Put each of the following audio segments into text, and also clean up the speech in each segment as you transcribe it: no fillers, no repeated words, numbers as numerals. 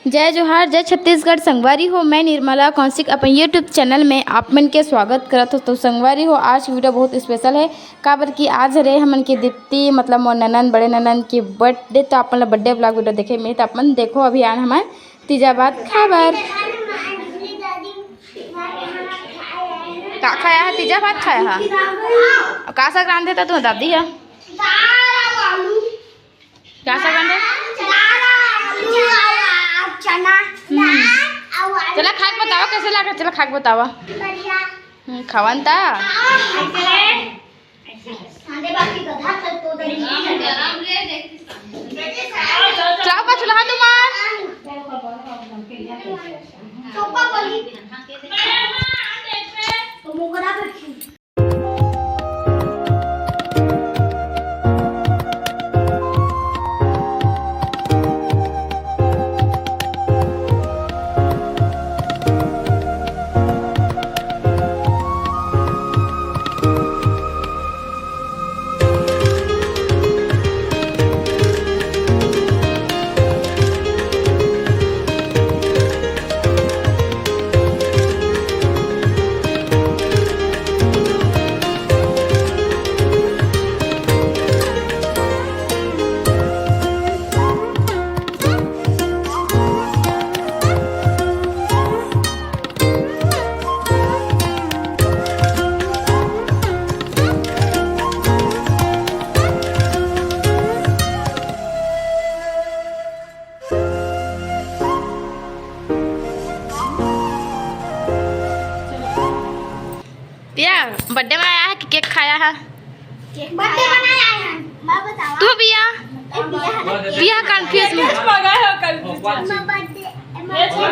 जय जोहार जय छत्तीसगढ़। संगवारी हो मैं निर्मला कौशिक अपन यूट्यूब चैनल में आप मन के स्वागत करत हो। तो संगवारी हो आज वीडियो बहुत स्पेशल है काबर कि आज रे हमन के दीप्ति मतलब मोर ननन बड़े ननन की बर्थडे। तो अपन बर्थडे ब्लॉग वीडियो देखे में तो अपन देखो अभी आन हमारे तीजाबाद खाबर का खाया है। तीजाबाद खाया है का सा रांधे था तू दादी है क्या सा रांधे चला खा के बताओ कैसे लगा। चला खा के बताओ खावन ता चलाओ का चला तुम्हार बर्थडे में आया है कि केक खाया है। बर्थडे बनाया है मैं बताऊं तू पिया पिया कंफ्यूज में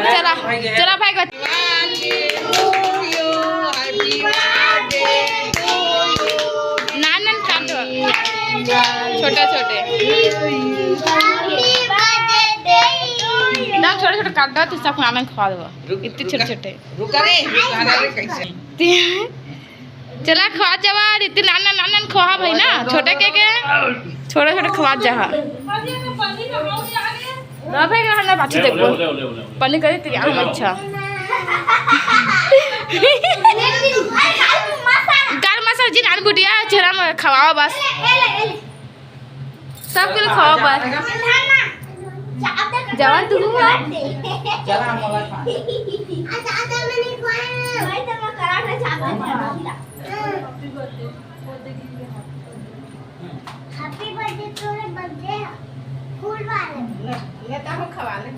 चला चला भाई को नानन काटो छोटे छोटे ना छोटे छोटे काट दो तो सब नानन खा दो इतने छोटे छोटे रुका रे कैसे चला खवा जावा इतने नानन नानन खवा भाई ना छोटे के छोटे छोटे खवा जा ना भाई ना बात देखो पनीर करे तेरी आम अच्छा गाल मसाला जी नान गुटिया चेहरा में खवाओ बस सब के खवाओ बस जवान तू चला हम मोबाइल पा अच्छा मैंने खाया भाई तो मैं कराटा चावल हैप्पी बर्थडे तोरे बर्थडे फूल वाले लेता हूं खवा ले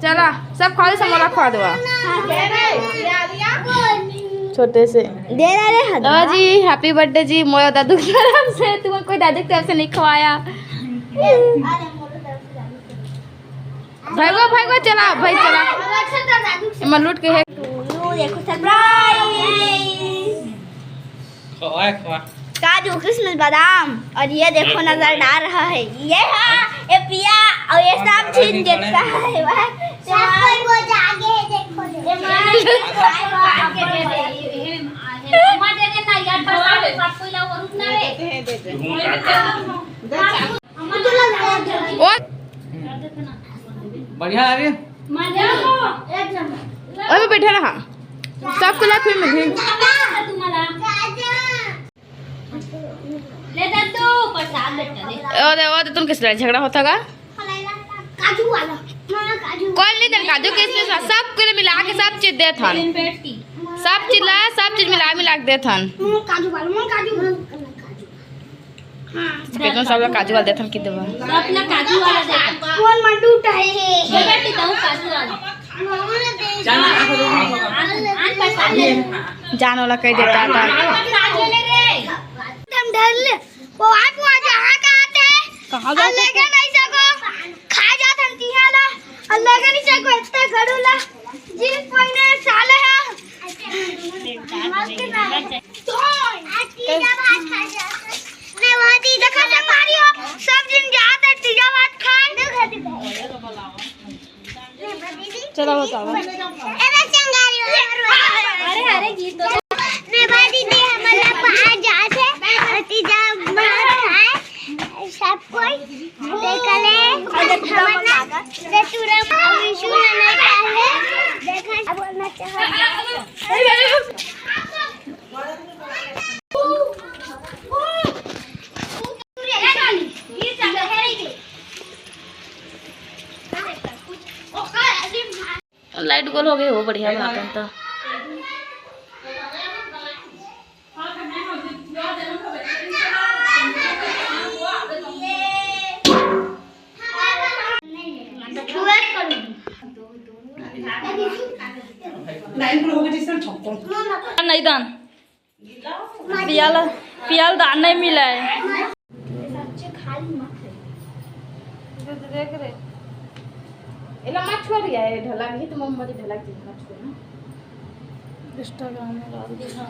चला सब खा दे समोला खा दो छोटे से दे रहे दादा जी हैप्पी बर्थडे जी मोया दादू की तरफ से तुम्हें कोई दादी की तरफ से नहीं खवाया भाई को चला भाई चला मैं लूट के है देखो सरप्राइज खवा काजू किशमिश बादाम और ये देखो नजर डाल रहा है ये ये पिया और ये सब छीन देता है वह सब कोई वो जागे देखो अम्मा दे देना यार पर सब कोई ला और रुकना रे दे अम्मा तो लगा और बढ़िया आ रही मजा एकदम अभी बैठा रहा सब को ला फिर में भी तुम्हारा ले दे तो प्रसाद बेटा और तुम किस लड़ाई झगड़ा होता का काजू वाला काजू कौन नहीं दे काजू किसमिस सब को मिला के सब चीज दे थन सब चीज ला सब चीज मिला के दे थन काजू वाला काजू कितना सब लोग काजू वाला दे थन की देवा अपना काजू वाला दे कौन मंडू उठाए है बेटी तो काजू वाला चल आन प्रसाद ले जान वाला कह देता था प्रसाद ले रे हम डर ले वो आप वहां जहां का आते कहां जा लेके नहीं सको खा जात हम तिहाला अल्लाह के नहीं सको इतना गड़ूला जिन पहले साल है तो तीजा भात खा जा मैं वहां तीजा खा जा मारी हो सब दिन जाते तीजा भात खाए चलो बताओ अरे चंगारी अरे अरे गीत ने बादी दे हमरा पा जाते तीजा भात खाए सब कोई देखले लाइट गोल हो गई हो बढ़िया बनाते हैं तो नहीं दान पियाल दान नहीं मिला है देख रे एला मत छोड़ गया है ढला भी तो मोमबत्ती ढला के मत छोड़ ना इंस्टाग्राम में डाल दिया